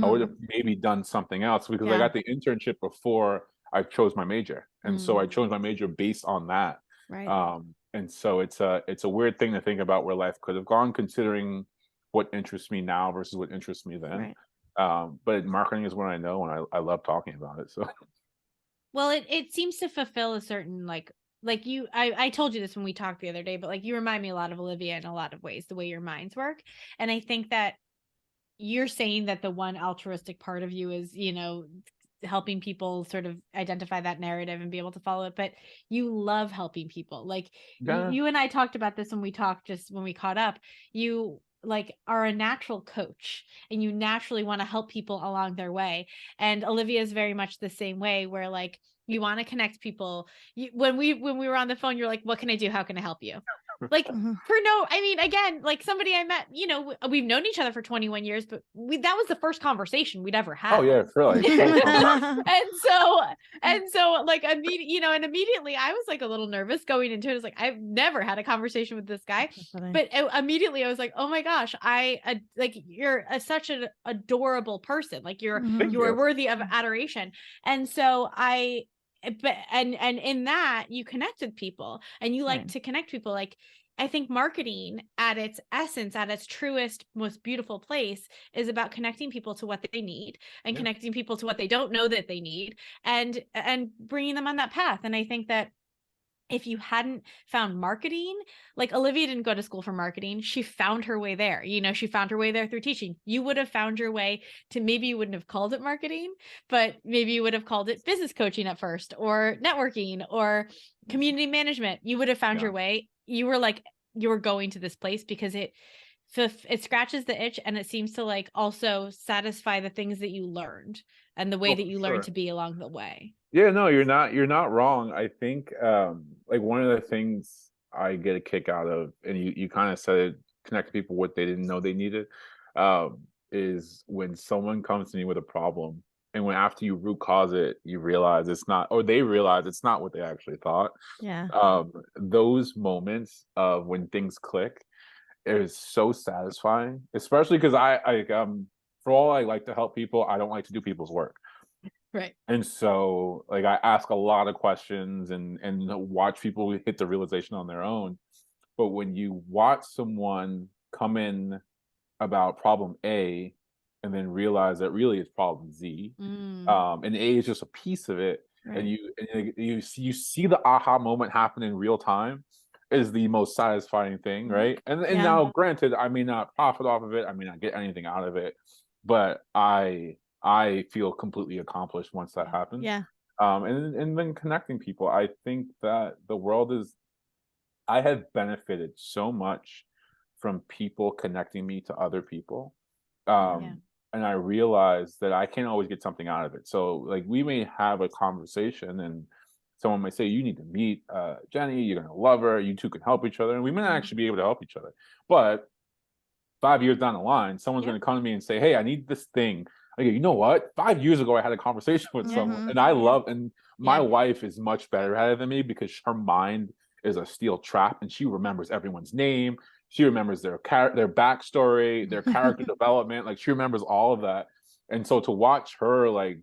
I would have maybe done something else, because I got the internship before I chose my major. And so I chose my major based on that. Right. And so it's a weird thing to think about where life could have gone, considering what interests me now versus what interests me then. Right. But marketing is what I know, and I love talking about it. So Well, it seems to fulfill a certain like you I told you this when we talked the other day, but like you remind me a lot of Olivia in a lot of ways, the way your minds work. And I think that you're saying that the one altruistic part of you is, helping people sort of identify that narrative and be able to follow it, but you love helping people. Like yeah, you and I talked about this when we talked, just when we caught up. You like are a natural coach and you naturally want to help people along their way. And Olivia is very much the same way, where like you want to connect people. When we were on the phone, you're like, what can I do? How can I help you? Like I mean, again, like somebody I met, we've known each other for 21 years, but that was the first conversation we'd ever had. oh yeah, for like and so like, immediately I was like a little nervous going into it. I was like, I've never had a conversation with this guy, but immediately I was like, oh my gosh, like you're such an adorable person. Like you're worthy of adoration. And so but and in that you connect with people, and you like Right. to connect people. Like, I think marketing at its essence, at its truest, most beautiful place, is about connecting people to what they need, and Yeah. connecting people to what they don't know that they need, and bringing them on that path. And I think that if you hadn't found marketing, like Olivia didn't go to school for marketing, she found her way there. You know, she found her way there through teaching. You would have found your way to, maybe you wouldn't have called it marketing, but maybe you would have called it business coaching at first, or networking, or community management. You would have found Yeah. your way. You were like, you were going to this place because it scratches the itch, and it seems to like also satisfy the things that you learned and the way Oh, that for you learned sure. to be along the way. Yeah, no, you're not wrong. I think like one of the things I get a kick out of, and you kind of said it, connect people what they didn't know they needed, um, is when someone comes to me with a problem, and when after you root cause it, you realize it's not, or they realize it's not what they actually thought. Yeah. Those moments of when things click is so satisfying, especially because for all I like to help people, I don't like to do people's work. Right. And so like I ask a lot of questions and watch people hit the realization on their own. But when you watch someone come in about problem A and then realize that really it's problem Z, and A is just a piece of it, and Right. you see the aha moment happen in real time, is the most satisfying thing, right? And Yeah. now, granted, I may not profit off of it, I may not get anything out of it, but I feel completely accomplished once that happens. Yeah. And then connecting people, I think that the world is. I have benefited so much from people connecting me to other people. Yeah. And I realize that I can't always get something out of it. So like we may have a conversation and someone might say, you need to meet Jenny, you're gonna love her, you two can help each other. And we may not actually be able to help each other. But 5 years down the line, someone's going to come to me and say, hey, I need this thing. I go, you know what? 5 years ago, I had a conversation with someone, and I love, and my wife is much better at it than me because her mind is a steel trap, and she remembers everyone's name. She remembers their backstory, their character development. Like she remembers all of that. And so to watch her like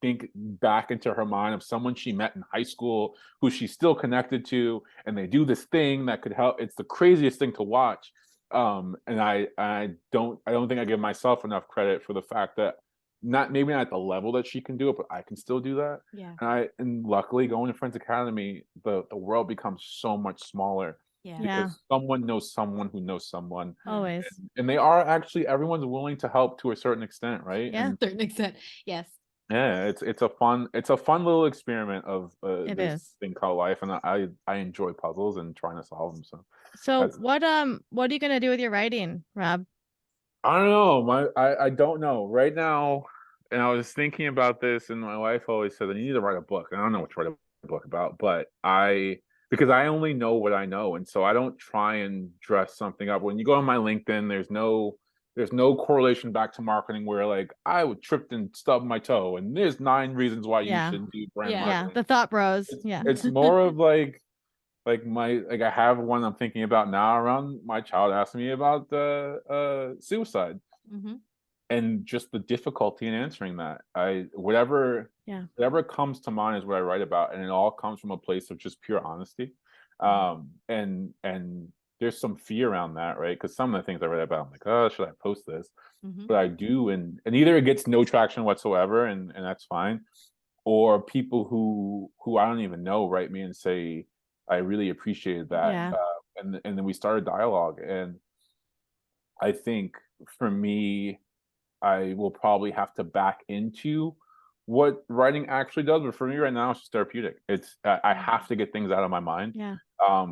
think back into her mind of someone she met in high school who she's still connected to, and they do this thing that could help. It's the craziest thing to watch. And I don't think I give myself enough credit for the fact that maybe not at the level that she can do it, but I can still do that. Yeah. And luckily going to Friends Academy, the world becomes so much smaller because someone knows someone who knows someone. Always. And they are actually, everyone's willing to help to a certain extent, right? Yeah. And To a certain extent. Yes. yeah, it's a fun little experiment of It this is. thing called life, and I enjoy puzzles and trying to solve them. So what are you gonna do with your writing, Rob? I don't know. I don't know right now. And I was thinking about this, and my wife always said, "I need to write a book." And I don't know what to write a book about, but because I only know what I know, and so I don't try and dress something up. When you go on my LinkedIn, there's no correlation back to marketing where like I would tripped and stubbed my toe, and there's 9 reasons why you should do brand marketing. The thought bros. It's more of like I have one I'm thinking about now around my child asking me about the suicide, and just the difficulty in answering that. Whatever comes to mind is what I write about, and it all comes from a place of just pure honesty. And there's some fear around that, right? Because some of the things I write about, I'm like, oh, should I post this? But I do, and either it gets no traction whatsoever, and that's fine, or people who I don't even know write me and say, I really appreciated that. And then we started dialogue. And I think for me, I will probably have to back into what writing actually does. But for me right now, it's just therapeutic. It's I have to get things out of my mind.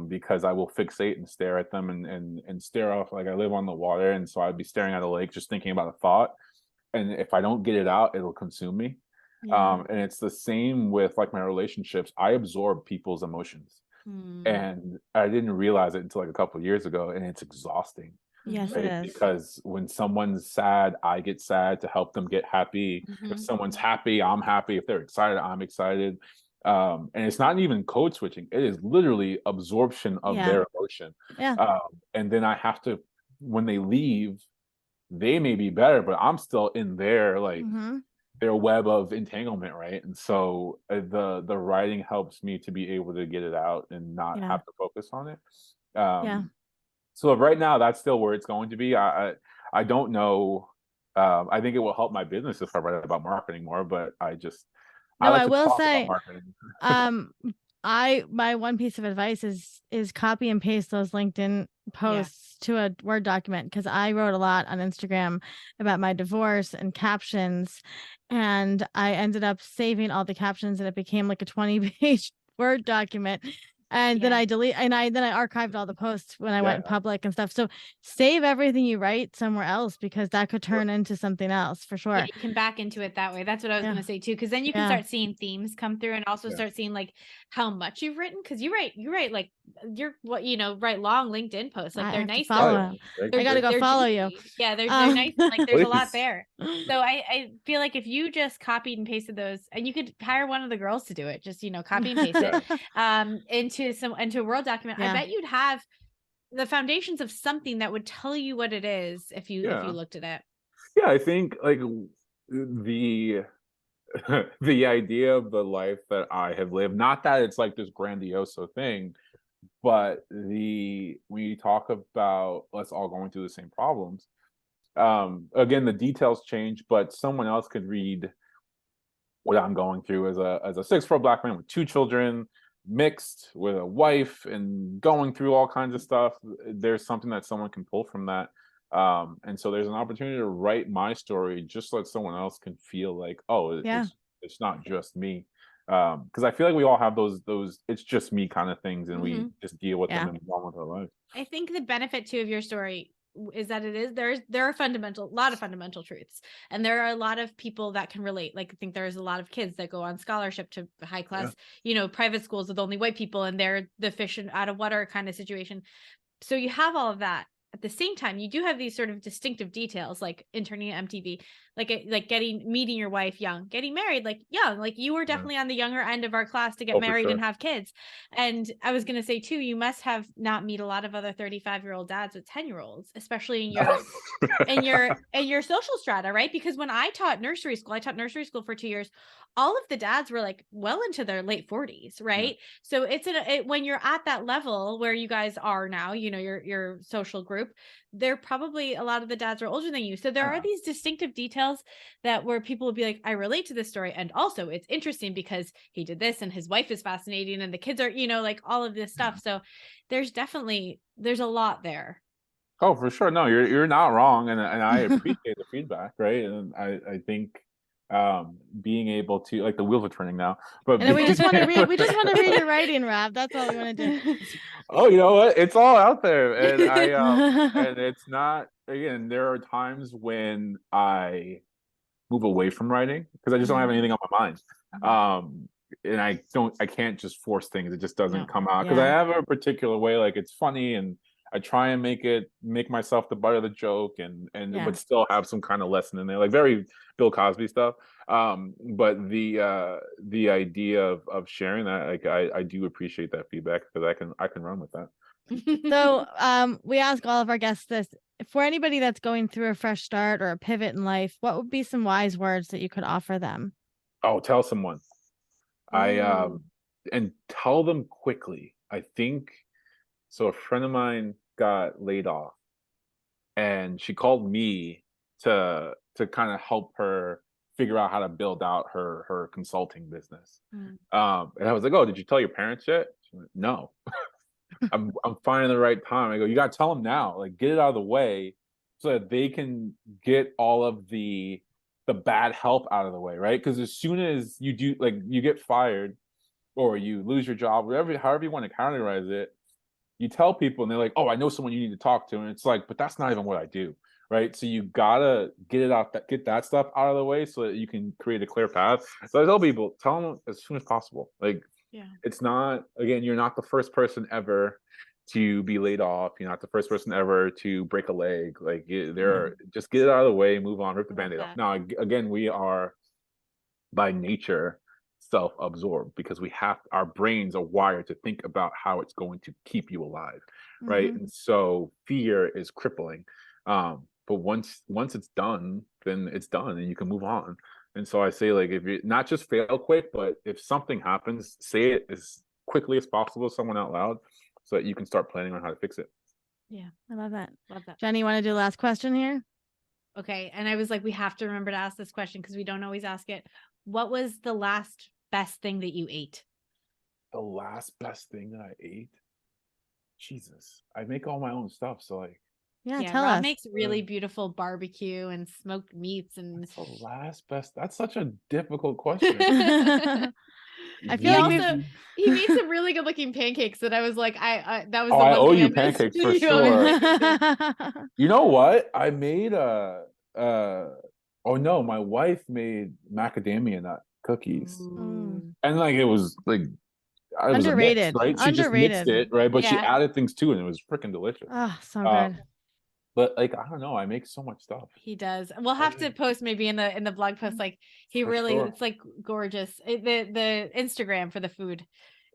Because I will fixate and stare at them and stare off. Like I live on the water, and so I'd be staring at a lake just thinking about a thought. And if I don't get it out, it'll consume me. And it's the same with like my relationships. I absorb people's emotions. And I didn't realize it until like a couple of years ago, and it's exhausting. Yes, right? it is. Because when someone's sad, I get sad to help them get happy. If someone's happy, I'm happy. If they're excited, I'm excited. And it's not even code switching. It is literally absorption of their emotion. And then I have to, when they leave, they may be better, but I'm still in there like their web of entanglement, right? And so the writing helps me to be able to get it out and not Yeah. have to focus on it. Yeah. So right now, that's still where it's going to be. I don't know. I think it will help my business if I write about marketing more, but I No, like I to will talk about say, marketing. um, my one piece of advice is copy and paste those LinkedIn posts to a Word document, because I wrote a lot on Instagram about my divorce and captions, and I ended up saving all the captions, and it became like a 20-page Word document. And then I archived all the posts when I Yeah, went public and stuff. So save everything you write somewhere else, because that could turn into something else for Yeah, sure. you can back into it that way. That's what I was Yeah. going to say too, because then you can Yeah. start seeing themes come through, and also Yeah. start seeing like how much you've written. Because you write like write long LinkedIn posts. Like I they're have to nice. follow yeah. him. Thank I you, gotta thank go you. They're follow you. juicy. Yeah, they're nice. And, like there's a lot Please. there. So I feel like if you just copied and pasted those, and you could hire one of the girls to do it, just copy and paste it into a Word document. I Yeah. bet you'd have the foundations of something that would tell you what it is if you Yeah. looked at it. Yeah, I think like the the idea of the life that I have lived, not that it's like this grandiose thing, but when you talk about us all going through the same problems, again, the details change, but someone else could read what I'm going through as a 6'4" black man with 2 children, mixed with a wife, and going through all kinds of stuff. There's something that someone can pull from that. And so there's an opportunity to write my story just so that someone else can feel like, oh, Yeah. it's not just me. Because I feel like we all have those it's just me kind of things, and we just deal with them Yeah. and move on with our life. I think the benefit too of your story is that there are a lot of fundamental truths, and there are a lot of people that can relate. Like I think there's a lot of kids that go on scholarship to high class, private schools with only white people, and they're the fish out of water kind of situation. So you have all of that. At the same time, you do have these sort of distinctive details, like interning at MTV, like meeting your wife young, getting married like young. Like you were definitely on the younger end of our class to get Oh, for married sure. and have kids. And I was gonna say too, you must have not meet a lot of other 35-year-old dads with 10-year-olds, especially in your social strata, right? Because when I taught nursery school for 2 years. All of the dads were like well into their late 40s, right? So it's when you're at that level where you guys are now, your social group, they're probably a lot of the dads are older than you. So there are these distinctive details that where people will be like, I relate to this story. And also it's interesting because he did this and his wife is fascinating and the kids are, like all of this stuff. So there's a lot there. Oh, for sure. No, you're not wrong, and I appreciate the feedback, right? And I think being able to, like, the wheels are turning now, but And then we being just want to read. We just want to read your writing, Rob. That's all we want to do. oh, you know what? It's all out there, and and it's not. Again, there are times when I move away from writing because I just don't have anything on my mind. And I can't just force things. It just doesn't come out because I have a particular way. Like it's funny, and I try and make myself the butt of the joke, and but still have some kind of lesson in there, like very Bill Cosby stuff. But the idea of sharing that, like I do appreciate that feedback because I can run with that. So we ask all of our guests this: for anybody that's going through a fresh start or a pivot in life, what would be some wise words that you could offer them? Oh, tell someone. And tell them quickly. I think so. A friend of mine got laid off, and she called me to kind of help her figure out how to build out her consulting business. And I was like, "Oh, did you tell your parents yet?" She went, "No." I'm finding the right time. I go, "You got to tell them now. Like, get it out of the way so that they can get all of the bad help out of the way, right? Because as soon as you do, like, you get fired or you lose your job, whatever, however you want to categorize it, you tell people and they're like, "Oh, I know someone you need to talk to," and it's like, but that's not even what I do, right? So you gotta get that stuff out of the way so that you can create a clear path. So I tell people, tell them as soon as possible. Like, it's not, again, you're not the first person ever to be laid off. You're not the first person ever to break a leg. Like, just get it out of the way, move on, rip the band-aid off. Now, again, we are by nature self-absorbed because our brains are wired to think about how it's going to keep you alive, right? And so fear is crippling. but once it's done, then it's done and you can move on. And so I say, like, if you not just fail quick, but if something happens, say it as quickly as possible to someone out loud so that you can start planning on how to fix it. Yeah, I love that. Love that. Jenny, you want to do the last question here? Okay. And I was like, we have to remember to ask this question because we don't always ask it. What was the last best thing that you ate? The last best thing that I ate? Jesus. I make all my own stuff, so like, Yeah, tell Rob us. makes really beautiful barbecue and smoked meats and that's the last best. That's such a difficult question. I feel like also he made some really good looking pancakes that I was like, that was the I one owe thing you I missed. pancakes for You sure. You know what? I made oh no, my wife made macadamia nut cookies. Mm. And like it was like it was a Underrated. mix, right? She just mixed it, right? But she Yeah. added things too, and it was freaking delicious. Oh, so good. But like I don't know, I make so much stuff. He does. We'll have to post maybe in the blog post. Like he For really, sure. it's like gorgeous. The Instagram for the food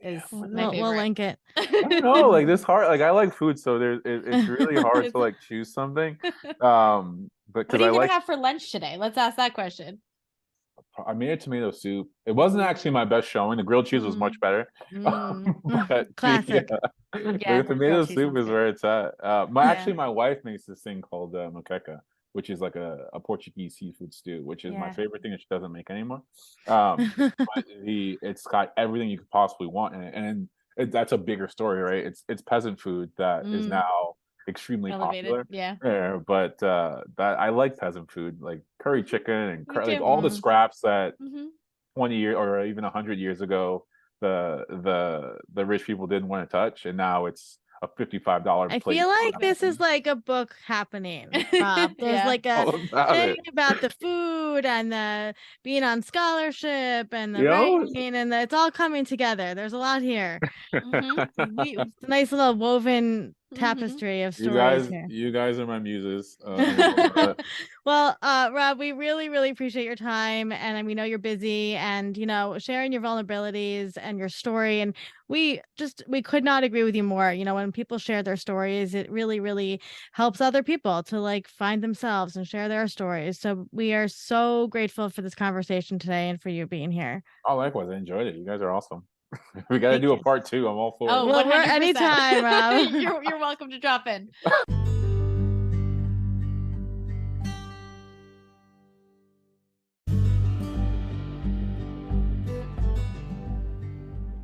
is my favorite. We'll link it. I don't know, like this hard. Like I like food, so it's really hard It's- to like choose something. But What because are you I gonna like, have for lunch today? Let's ask that question. I made a tomato soup. It wasn't actually my best showing. The grilled cheese was much better. But Classic. the tomato grilled cheese soup sounds is good. where it's at. Actually, my wife makes this thing called moqueca, which is like a Portuguese seafood stew, which is my favorite thing that she doesn't make anymore. But it's got everything you could possibly want in it, and that's a bigger story, right? It's peasant food that is now extremely Elevated. popular. Yeah. But that I like peasant food, like curry chicken and Me like too. all the scraps that Mhm. 20 years or even 100 years ago the rich people didn't want to touch, and now it's a $55 I plate. feel like this is like a book happening, Bob. There's Yeah. like a All about thing it. about the food and the being on scholarship and the You know? writing, and it's all coming together. There's a lot here. Mhm. It's a nice little woven Mhm. tapestry of You stories guys, here. you guys are my muses. But Well, Rob, we really, really appreciate your time, and we know you're busy, and sharing your vulnerabilities and your story, and we could not agree with you more. When people share their stories, it really, really helps other people to like find themselves and share their stories. So we are so grateful for this conversation today and for you being here. oh, likewise, I enjoyed it. You guys are awesome. We got to Thank do a you. part 2. I'm all for Oh, it. Well, we're 100%. anytime, Rob. You're welcome to drop in.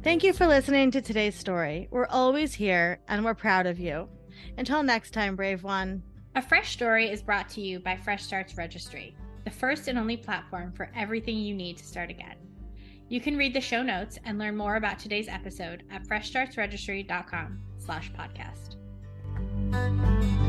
Thank you for listening to today's story. We're always here and we're proud of you. Until next time, brave one. A Fresh Story is brought to you by Fresh Starts Registry, the first and only platform for everything you need to start again. You can read the show notes and learn more about today's episode at freshstartsregistry.com/podcast.